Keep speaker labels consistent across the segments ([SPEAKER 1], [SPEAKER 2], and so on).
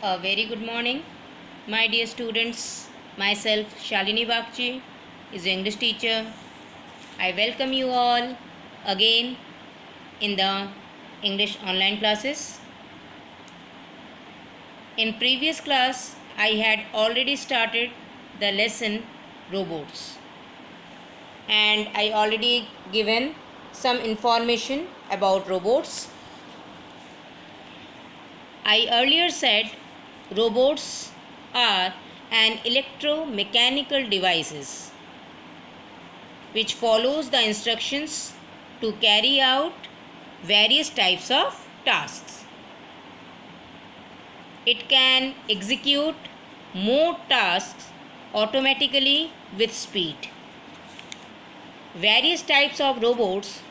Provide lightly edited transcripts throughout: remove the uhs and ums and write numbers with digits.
[SPEAKER 1] A very good morning, my dear students. Myself, Shalini Bagchi, is English teacher. I welcome you all again in the English online classes. In previous class, I had already started the lesson robots, and I already given some information about robots. I earlier said robots are an electromechanical devices which follows the instructions to carry out various types of tasks. It can execute more tasks automatically with speed. Various types of robots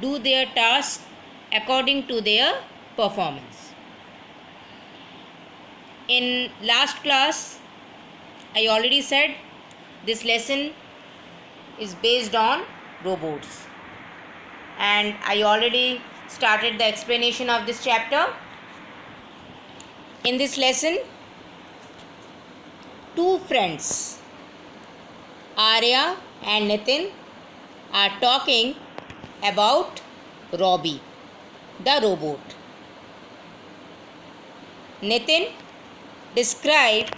[SPEAKER 1] do their tasks according to their performance. In last class, I already said this lesson is based on robots, and I already started the explanation of this chapter. In this lesson, two friends, Arya and Nitin, are talking about Robbie, the robot. Nitin describe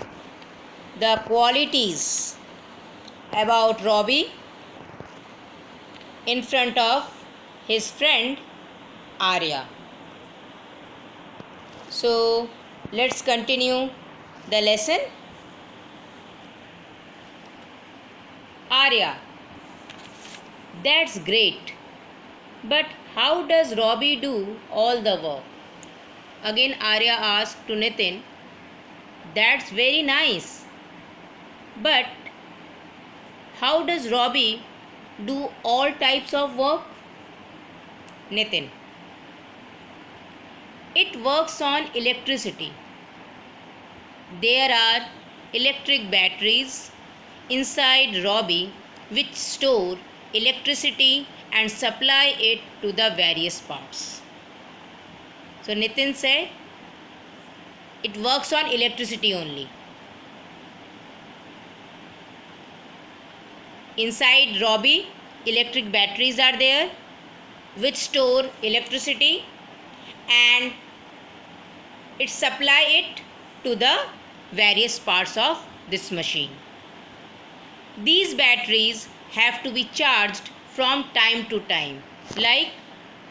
[SPEAKER 1] the qualities about Robbie in front of his friend Arya. So let's continue the lesson. Arya: that's great, but how does Robbie do all the work? Again Arya asked to Nitin, that's very nice, but how does Robbie do all types of work? Nitin: it works on electricity. There are electric batteries inside Robbie which store electricity and supply it to the various parts. So Nitin said, it works on electricity only. Inside Robbie, electric batteries are there which store electricity and it supply it to the various parts of this machine. These batteries have to be charged from time to time, like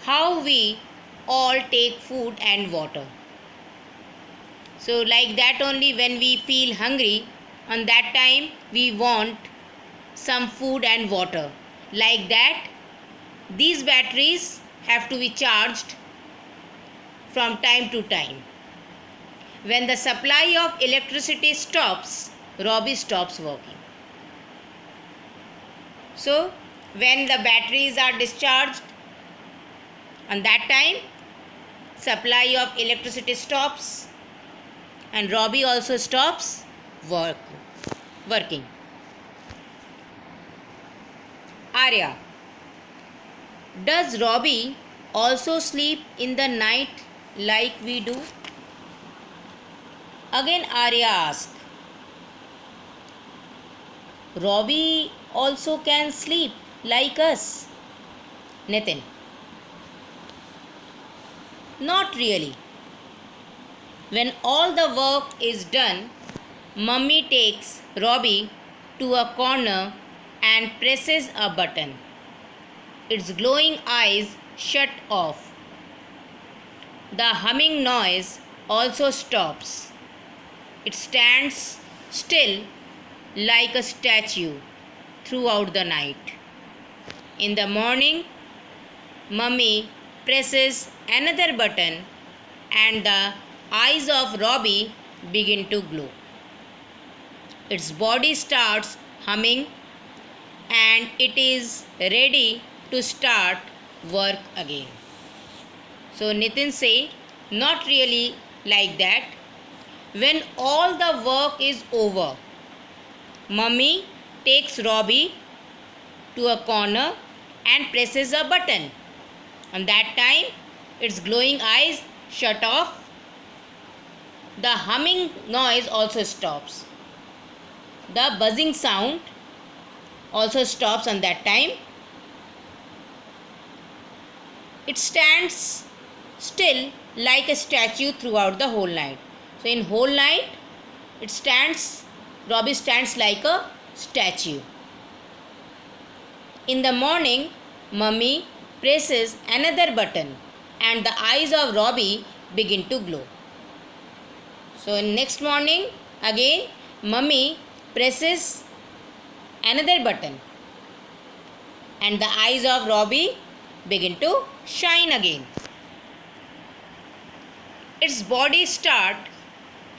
[SPEAKER 1] how we all take food and water. So like that only, when we feel hungry, on that time we want some food and water. Like that, these batteries have to be charged from time to time. When the supply of electricity stops, Robbie stops working. So when the batteries are discharged, on that time supply of electricity stops and Robbie also stops working. Arya: does Robbie also sleep in the night like we do? Again Arya asked, Robbie also can sleep like us? Nitin: not really. When all the work is done, Mummy takes Robbie to a corner and presses a button. Its glowing eyes shut off. The humming noise also stops. It stands still like a statue throughout the night. In the morning, Mummy presses another button and the eyes of Robbie begin to glow. Its body starts humming and it is ready to start work again. So Nitin say, not really like that. When all the work is over, Mummy takes Robbie to a corner and presses a button. And that time its glowing eyes shut off. the humming noise also stops. The buzzing sound also stops on that time. It stands still like a statue throughout the whole night. So in whole night, Robbie stands like a statue. In the morning, Mummy presses another button and the eyes of Robbie begin to glow. So in next morning, again Mummy presses another button and the eyes of Robbie begin to shine again. Its body start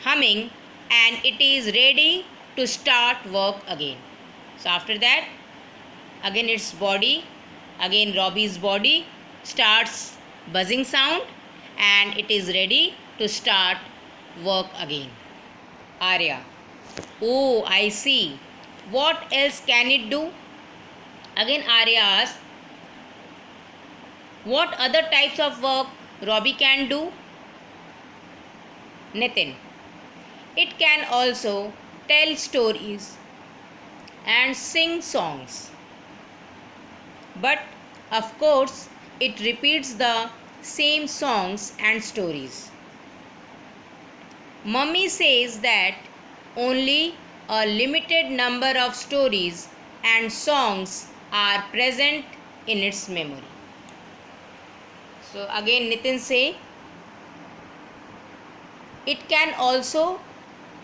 [SPEAKER 1] humming and it is ready to start work again. So after that, again Robbie's body starts buzzing sound and it is ready to start work again. Arya: oh, I see. What else can it do? Again Arya asks, what other types of work Robbie can do? Nitin: it can also tell stories and sing songs. But of course, it repeats the same songs and stories. Mummy says that only a limited number of stories and songs are present in its memory. So again Nitin say, it can also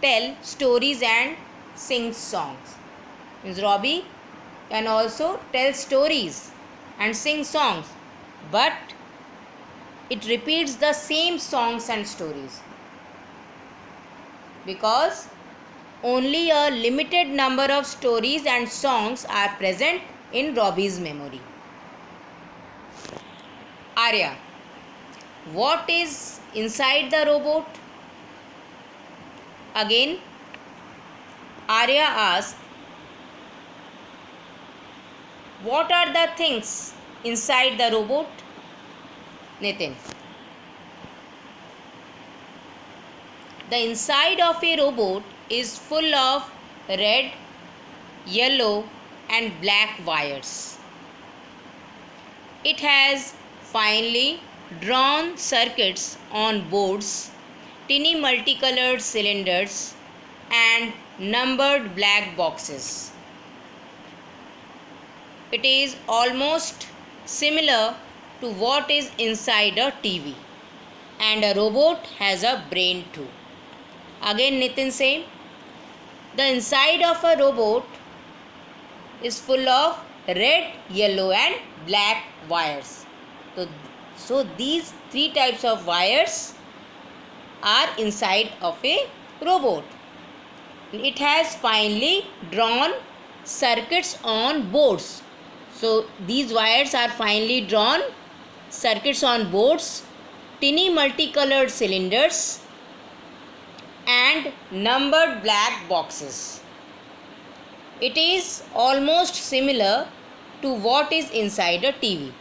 [SPEAKER 1] tell stories and sing songs. Means Robbie can also tell stories and sing songs, but it repeats the same songs and stories because only a limited number of stories and songs are present in Robbie's memory. Arya: what is inside the robot? Again Arya asks, what are the things inside the robot? Nitin: the inside of a robot is full of red, yellow and black wires. It has finely drawn circuits on boards, tiny multicolored cylinders and numbered black boxes. It is almost similar to what is inside a TV, and a robot has a brain too. Again Nitin say, the inside of a robot is full of red, yellow and black wires. So these three types of wires are inside of a robot. It has finely drawn circuits on boards. So these wires are finely drawn circuits on boards, tiny multicolored cylinders and numbered black boxes. It is almost similar to what is inside a TV.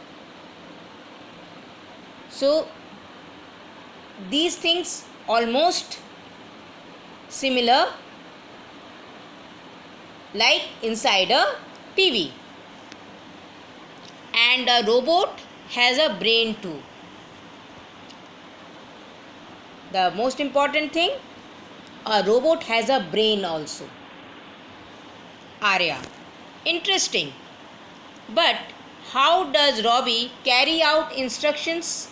[SPEAKER 1] So these things almost similar like inside a TV. And a robot has a brain too. The most important thing, a robot has a brain also. Arya: interesting. But how does Robbie carry out instructions?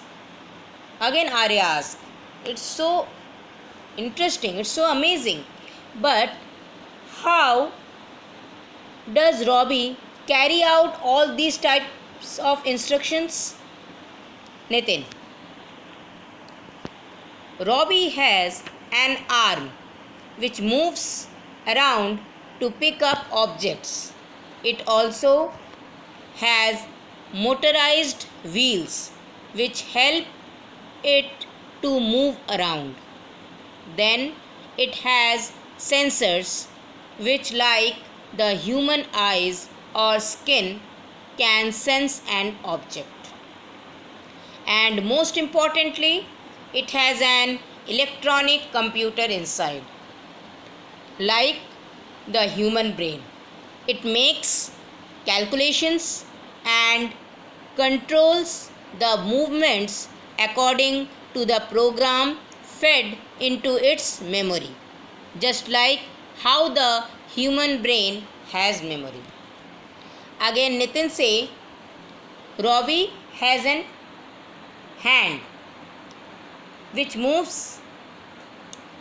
[SPEAKER 1] Again Arya asks, it's so interesting, it's so amazing. But how does Robbie carry out all these types of instructions? Nitin: Robbie has an arm which moves around to pick up objects. It also has motorized wheels which help it to move around. Then it has sensors which, like the human eyes or skin, can sense an object. And most importantly, it has an electronic computer inside, like the human brain. It makes calculations and controls the movements according to the program fed into its memory, just like how the human brain has memory. Again, Nitin say, Robbie has an hand which moves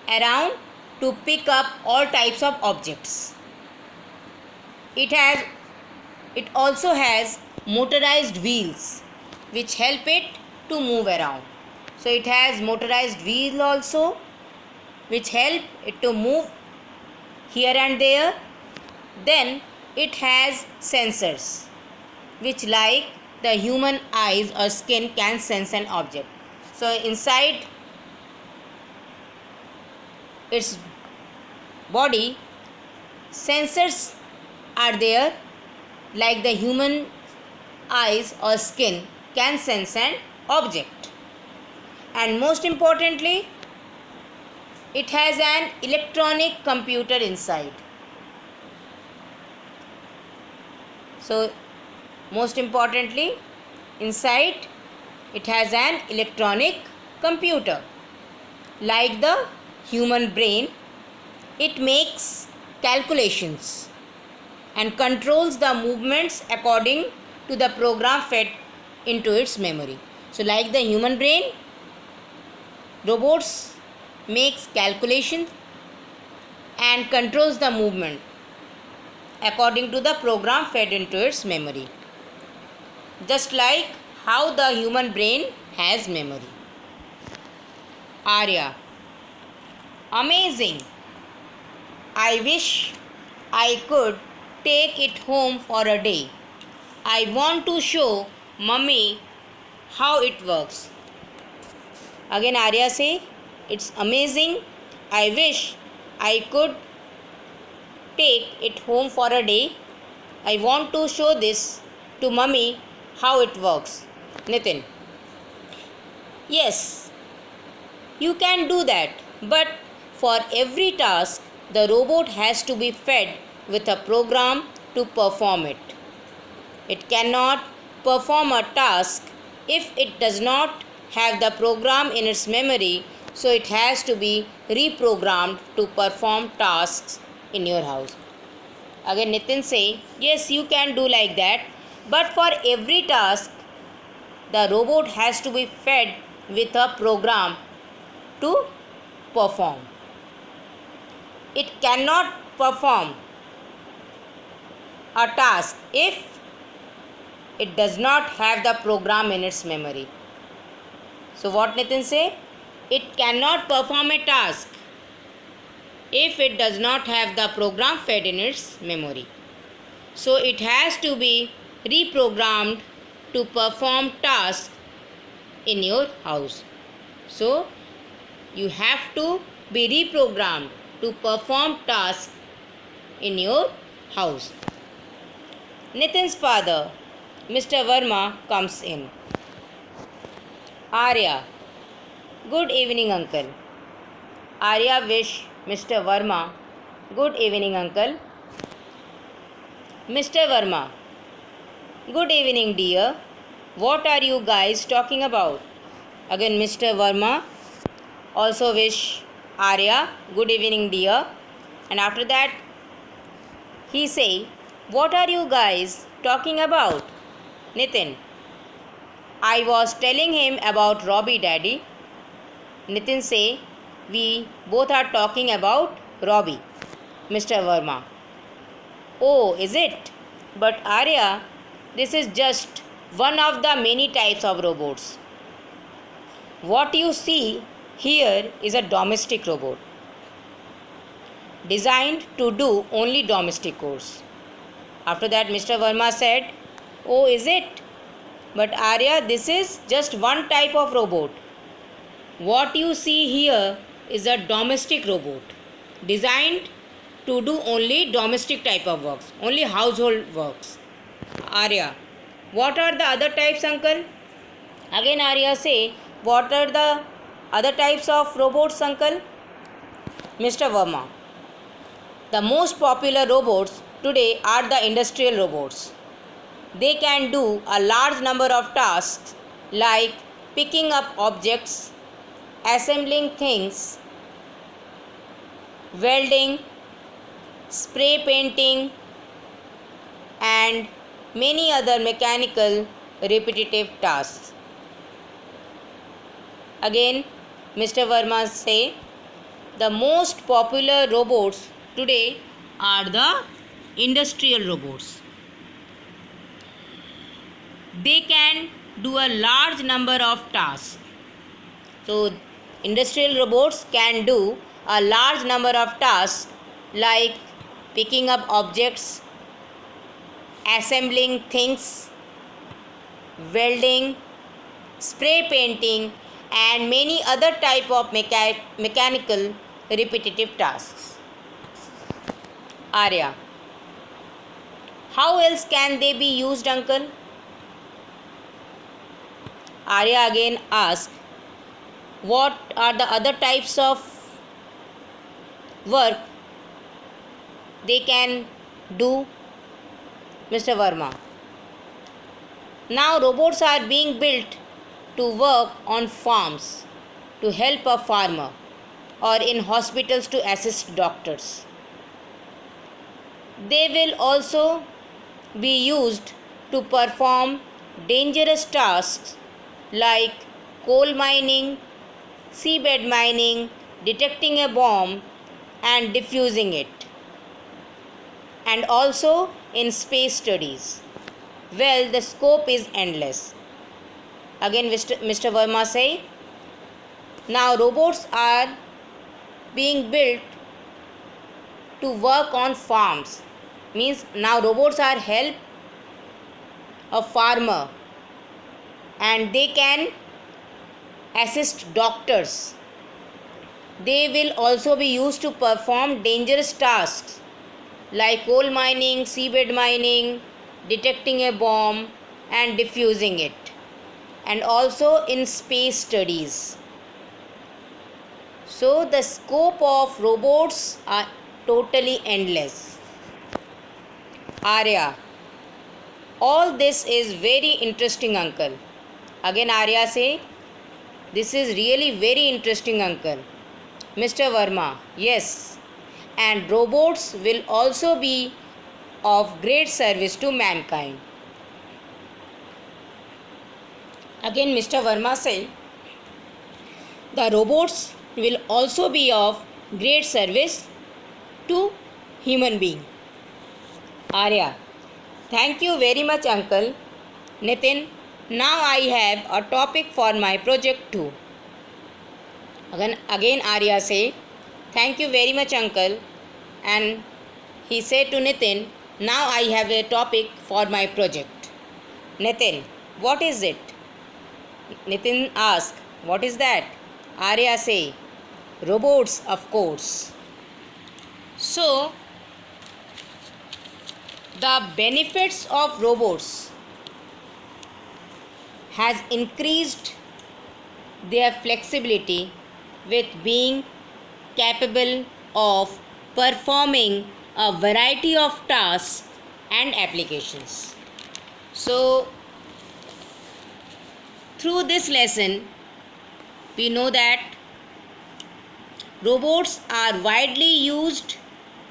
[SPEAKER 1] around to pick up all types of objects. It also has motorized wheels which help it to move around. So it has motorized wheel also which help it to move here and there. Then it has sensors which, like the human eyes or skin, can sense an object. So inside its body, sensors are there, like the human eyes or skin can sense an object. And most importantly, it has an electronic computer inside. So most importantly, inside it has an electronic computer. Like the human brain, it makes calculations and controls the movements according to the program fed into its memory. So like the human brain, robots makes calculations and controls the movement according to the program fed into its memory, just like how the human brain has memory. Arya: amazing. I wish I could take it home for a day. I want to show Mummy how it works. Again Arya say, it's amazing. I wish I could take it home for a day. I want to show this to Mummy how it works. Nitin: yes, you can do that, but for every task the robot has to be fed with a program to perform it. It cannot perform a task if it does not have the program in its memory, so it has to be reprogrammed to perform tasks in your house. Again Nitin say, yes, you can do like that, but for every task the robot has to be fed with a program to perform. It cannot perform a task if it does not have the program in its memory. So what Nitin say? It cannot perform a task if it does not have the program fed in its memory. So it has to be reprogrammed to perform tasks in your house. So you have to be reprogrammed to perform tasks in your house. Nitin's father, Mr. Verma, comes in. Arya: good evening, uncle. Arya wish Mr. Verma, good evening, uncle. Mr. Verma: good evening, dear. What are you guys talking about? Again Mr. Verma also wish Arya, good evening, dear. And after that he say, what are you guys talking about? Nitin: I was telling him about Robbie, daddy. Nitin say, we both are talking about Robbie. Mr. Verma: oh, is it? But Arya, this is just one of the many types of robots. What you see here is a domestic robot designed to do only domestic chores. After that Mr. Verma said, oh, is it? But Arya, this is just one type of robot. What you see here is a domestic robot designed to do only domestic type of works, only household works. Arya: what are the other types, uncle? Again Arya say, what are the Other types of robots, uncle? Mr. Verma. The most popular robots today are the industrial robots. They can do a large number of tasks like picking up objects, assembling things, welding, spray painting, and many other mechanical repetitive tasks. Again, Mr. Verma say the most popular robots today are the industrial robots. They can do a large number of tasks. So, industrial robots can do a large number of tasks like picking up objects, assembling things, welding, spray painting, and many other type of mechanical repetitive tasks. Arya. How else can they be used, uncle? Arya again asked, what are the other types of work they can do? Mr. Verma. Now robots are being built to work on farms, to help a farmer, or in hospitals to assist doctors. They will also be used to perform dangerous tasks like coal mining, seabed mining, detecting a bomb and defusing it, and also in space studies. Well, the scope is endless. Again, Mr. Verma say, now robots are being built to work on farms. Means now robots are help a farmer and they can assist doctors. They will also be used to perform dangerous tasks like coal mining, seabed mining, detecting a bomb and defusing it, and also in space studies. So the scope of robots are totally endless. Arya. All this is very interesting, uncle. Again Arya say, this is really very interesting, uncle. Mr. Verma. Yes. And robots will also be of great service to mankind. Again Mr. Verma say, the robots will also be of great service to human being. Arya. Thank you very much, uncle. Nitin, now I have a topic for my project too. Again Arya say, thank you very much, uncle. And he said to Nitin, now I have a topic for my project. Nitin, what is it? Nitin asked, what is that? Arya say, robots, of course. So, the benefits of robots has increased their flexibility with being capable of performing a variety of tasks and applications. So, through this lesson, we know that robots are widely used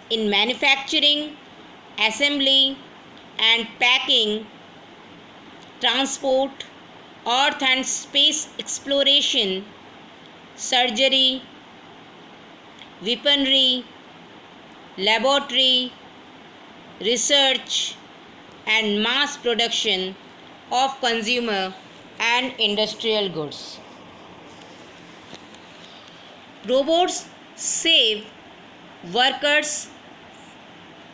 [SPEAKER 1] in manufacturing, assembly and packing, transport, earth and space exploration, surgery, weaponry, laboratory, research and mass production of consumer and industrial goods. Robots save workers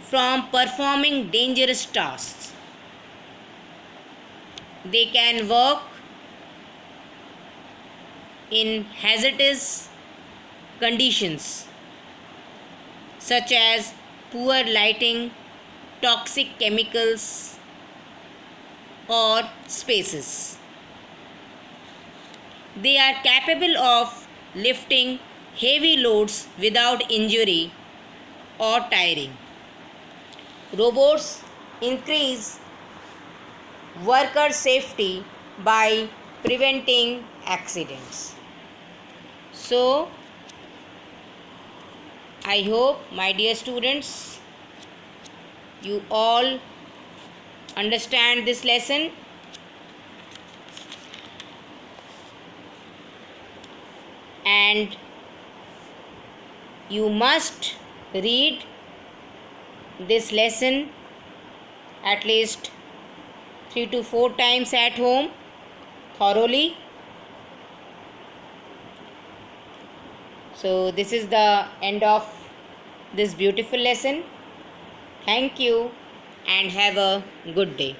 [SPEAKER 1] from performing dangerous tasks. They can work in hazardous conditions such as poor lighting, toxic chemicals, or spaces. They are capable of lifting heavy loads without injury or tiring. Robots increase worker safety by preventing accidents. So, I hope, my dear students, you all understand this lesson, and you must read this lesson at least 3 to 4 times at home thoroughly. So this is the end of this beautiful lesson. Thank you and have a good day.